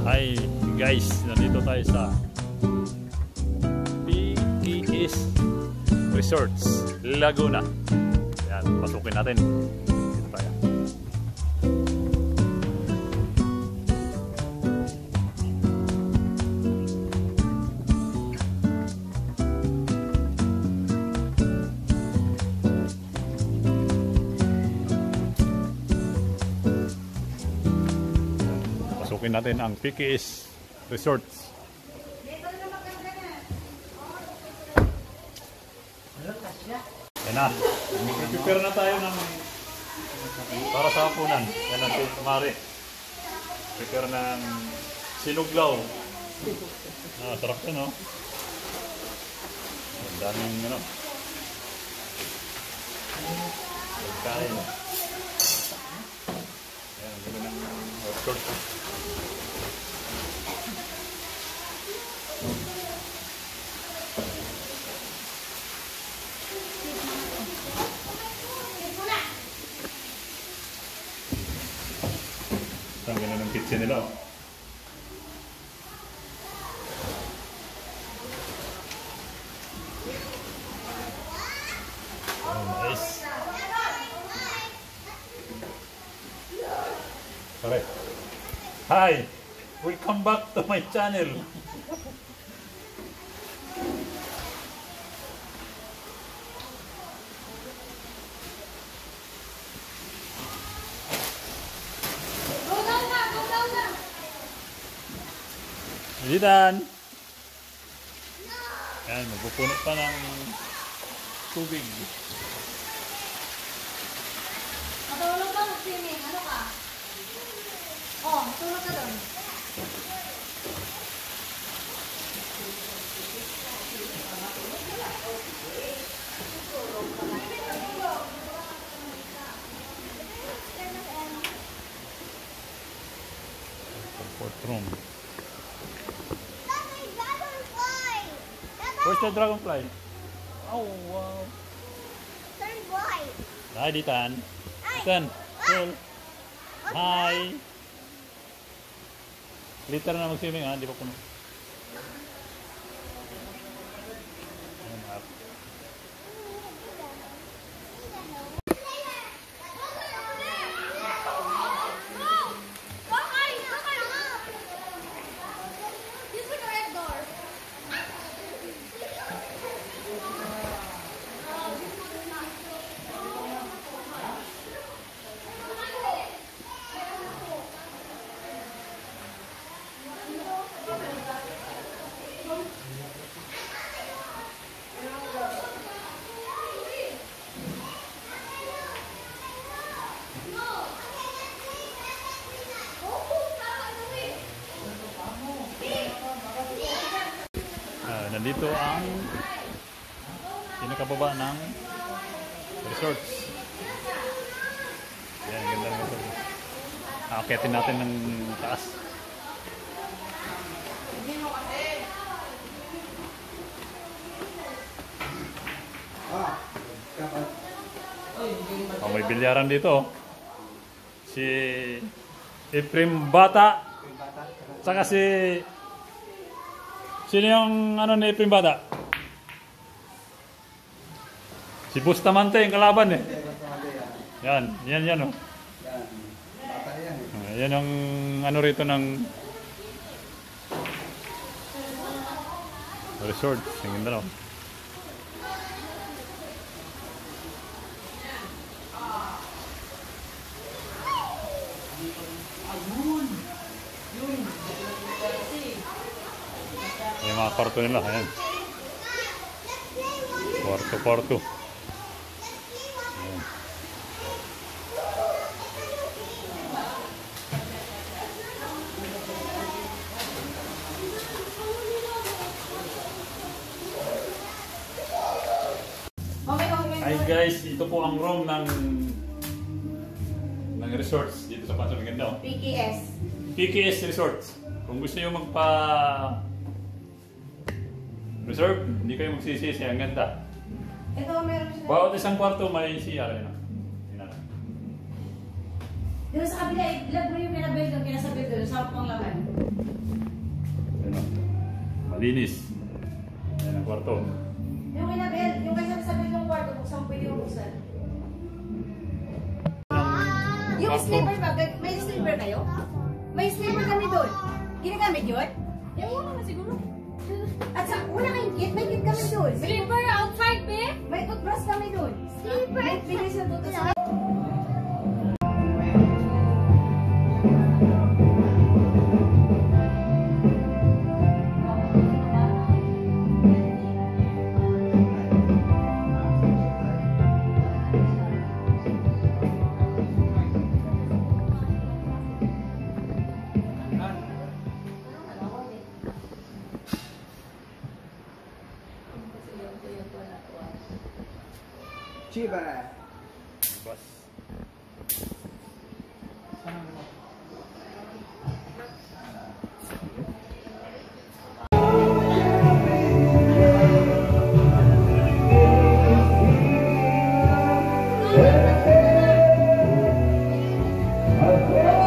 Hi guys, nandito tayo sa PKS Resorts Laguna. Ayan, pasukin natin. Dito tayo. Pasukin natin ang PKS Resorts. Yan na. Prepare na tayo ng para sa hapunan. Yan ang kumari. Prepare ng sinuglaw. Sarap yun, no? Ang daming, ano, pagkain. Yan, ang ganda ng resort. Ang ganda ng kitchen nila. Oh, nice. Sorry. Hi! Welcome back to my channel. Bilitan! Yan, magpupuno pa ng tubig. Matulog ka mag-swimming. Ano ka? Oh, matulog ka doon. Comfort room. Where's the dragonfly? Oh, wow. Turn white. Hi, Ditan. Ditan. Cool. Hi. Liter na mag-swimming, ha? Di pa puno. Nandito ang pinakababa ng resorts. Yan, ganda ng resort. Aakitin natin ng taas. Oh, may bilyaran dito. Si Efrem Bata. Saka si... Sino yung ano ni Efrem Bata? Si Bustamante yung kalaban eh. Yan, yan oh. Yan ang ano rito ng resort. Tingin na lang. Yung mga kwarto nila, ayan. Kwarto. Ayan. Hi guys, ito po ang room ng resorts dito sa Pansol Ganda. PKS Resorts. Kung gusto nyo magpa-reserve, hindi kayo magsisisi. Ang ganda. Ito, meron siya. Bawat isang kwarto may CR. Doon sa kabila, ilag mo yung pinabuild doon, pinasabi doon. sa pang laman. Ano? Malinis. Yan ang kwarto. Yung kinabel, yung kaysa sa yung kwarto, buksan pwede yung buksan. Yung Kwarto. sleeper ba? May sleeper kayo? May sleeper kami doon. Ginagamit yun? Ewan naman siguro. At sa wala kayong kit, may kit kami doon. Sleeper outside, babe? May toothbrush kami doon. Sleeper. May bilis na toothbrush. Chiba. Bus. Oh,